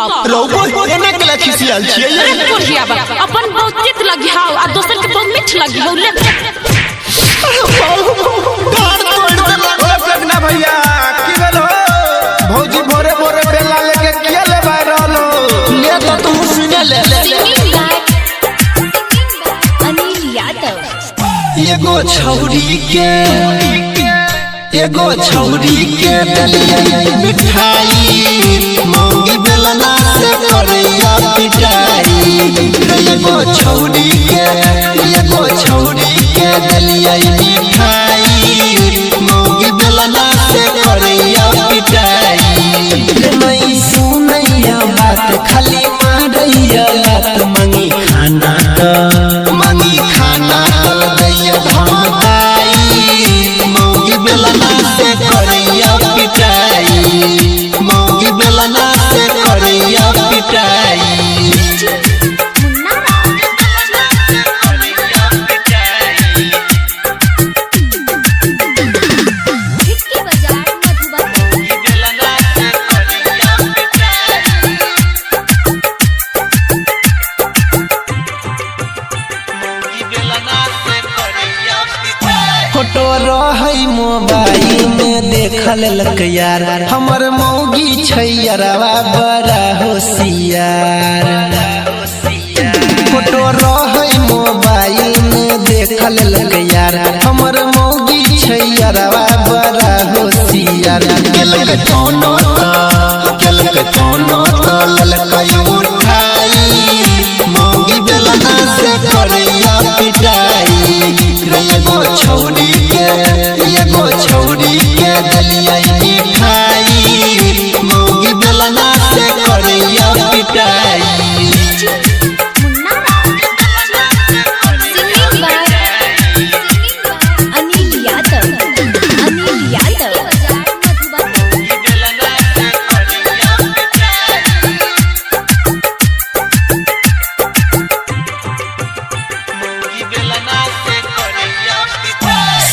बाप रउआ एना के खिसियाल छियै अरे कोरिया बा अपन बहुत चित लगी हाउ आ दोसर के बहुत मीठ लगी हो ले ना भैया की भेल हो भौजी भोरे भोरे बेला लेके किया ले रहल हो ले तो तू सुने ले अनिल यादव एगो छौरी के दलिया मिठाई मौगी बेलना से करैया पिटाई एगो छौरी के दलिया मिठाई मौगी बेलना से करैया पिटाई नहीं सुनैया बात खाली मारैया लात मांगी खाना दैया धमकाई मौगी बेलना से करैया पिटाई मौगी बेलना से करैया पिटाई फोटो रही मोबाइल में देखल लक यार हमर मौगी छैयरवा बड़ा होशियार फोटो रही मोबाइल में देखल लक यार हमर मौगी छैयरवा बड़ा होशियार केलक कोनो तो ललकई उठाई मौगी बेलना से करैया पिटाई एगो छौरी के दलिया मिठाई मौगी बेलना से करैया पिटाई अनिल यादव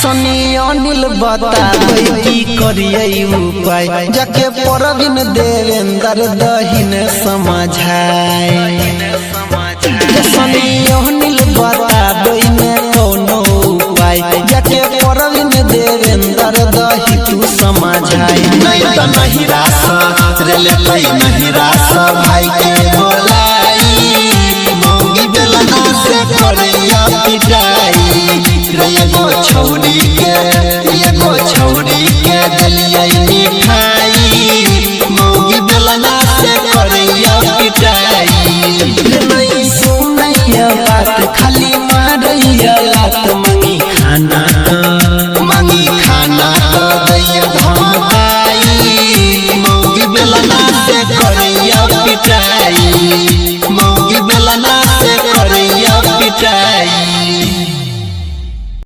सनी अनिल बताबै की करियै उपाय जाके परवीन देवेंद्र दहिन समझाए सनी अनिल बताबै ने कोनो उपाय जाके परवीन देवेंद्र दहि तू समझाए नहीं तो नहीं रासा नहीं रासा भाई के बोलाई मौगी बेलना से करैया पिटाई एगो छौरी के दलिया मिठाई मौगी बेलना से करैया पिटाई